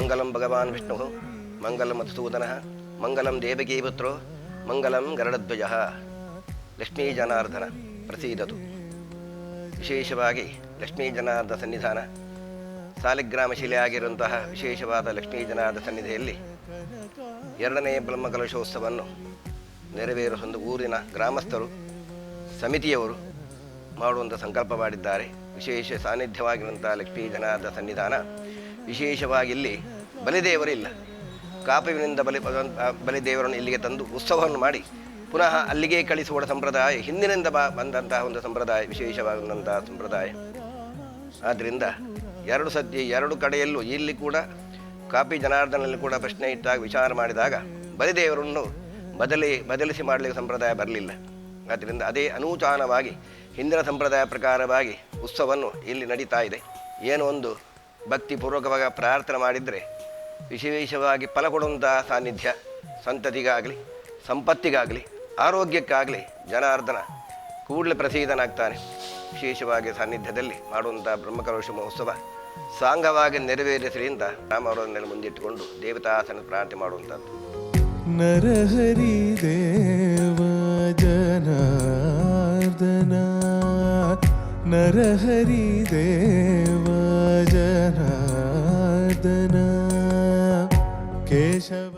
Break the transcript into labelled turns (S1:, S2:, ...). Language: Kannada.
S1: ಮಂಗಲಂ ಭಗವಾನ್ ವಿಷ್ಣು ಮಂಗಲಂ ಮಧುಸೂದನ ಮಂಗಲಂ ದೇವಕೀಪುತ್ರೋ ಮಂಗಲಂ ಗರುಡಧ್ವಜ ಲಕ್ಷ್ಮೀ ಜನಾರ್ದನ ಪ್ರಸೀದತು. ವಿಶೇಷವಾಗಿ ಲಕ್ಷ್ಮೀ ಜನಾರ್ದನ ಸನ್ನಿಧಾನ ಸಾಲಿಗ್ರಾಮ ಶಿಲೆಯಾಗಿರುವಂತಹ ವಿಶೇಷವಾದ ಲಕ್ಷ್ಮೀ ಜನಾರ್ದನ ಸನ್ನಿಧಿಯಲ್ಲಿ 2ನೇ ಬ್ರಹ್ಮಕಲಶೋತ್ಸವವನ್ನು ನೆರವೇರಿಸುವ ಊರಿನ ಗ್ರಾಮಸ್ಥರು ಸಮಿತಿಯವರು ಮಾಡುವಂಥ ಸಂಕಲ್ಪ ಮಾಡಿದ್ದಾರೆ. ವಿಶೇಷ ಸಾನ್ನಿಧ್ಯವಾಗಿರುವಂಥ ಲಕ್ಷ್ಮೀ ಜನಾರ್ದನ ಸನ್ನಿಧಾನ ವಿಶೇಷವಾಗಿ ಇಲ್ಲಿ ಬಲಿದೇವರಿಲ್ಲ. ಕಾಪುವಿನಿಂದ ಬಲಿದೇವರನ್ನು ಇಲ್ಲಿಗೆ ತಂದು ಉತ್ಸವವನ್ನು ಮಾಡಿ ಪುನಃ ಅಲ್ಲಿಗೆ ಕಳಿಸುವ ಸಂಪ್ರದಾಯ ಹಿಂದಿನಿಂದ ಬಂದಂತಹ ಒಂದು ಸಂಪ್ರದಾಯ, ವಿಶೇಷವಾದಂತಹ ಸಂಪ್ರದಾಯ. ಆದ್ದರಿಂದ 2 ಕಡೆಯಲ್ಲೂ ಇಲ್ಲಿ ಕೂಡ ಕಾಪಿ ಜನಾರ್ದನಲ್ಲಿ ಕೂಡ ಪ್ರಶ್ನೆ ಇಟ್ಟಾಗ ವಿಚಾರ ಮಾಡಿದಾಗ ಬಲಿದೇವರನ್ನು ಬದಲಿಸಿ ಮಾಡಲಿಕ್ಕೆ ಸಂಪ್ರದಾಯ ಬರಲಿಲ್ಲ. ಆದ್ದರಿಂದ ಅದೇ ಅನೂಚಾನವಾಗಿ ಹಿಂದಿನ ಸಂಪ್ರದಾಯ ಪ್ರಕಾರವಾಗಿ ಉತ್ಸವವನ್ನು ಇಲ್ಲಿ ನಡೀತಾ ಇದೆ. ಏನೋ ಒಂದು ಭಕ್ತಿಪೂರ್ವಕವಾಗಿ ಪ್ರಾರ್ಥನೆ ಮಾಡಿದರೆ ವಿಶೇಷವಾಗಿ ಫಲ ಕೊಡುವಂತಹ ಸಾನ್ನಿಧ್ಯ, ಸಂತತಿಗಾಗಲಿ ಸಂಪತ್ತಿಗಾಗಲಿ ಆರೋಗ್ಯಕ್ಕಾಗಲಿ ಜನಾರ್ದನ ಕೂಡಲೇ ಪ್ರಸೀದನಾಗ್ತಾನೆ. ವಿಶೇಷವಾಗಿ ಸಾನ್ನಿಧ್ಯದಲ್ಲಿ ಮಾಡುವಂಥ ಬ್ರಹ್ಮಕಲಶ ಮಹೋತ್ಸವ ಸಾಂಗವಾಗಿ ನೆರವೇರಿಸಲಿಂದ ರಾಮವರನ್ನೆಲ್ಲ ಮುಂದಿಟ್ಟುಕೊಂಡು ದೇವತಾಸನ ಪ್ರಾರ್ಥನೆ ಮಾಡುವಂಥದ್ದು.
S2: ನರಹರಿ ದೇವ ಜನಾರ್ದನ ನರಹರಿ ದೇವ ಜನಾರ್ದನ ಕೇಶವ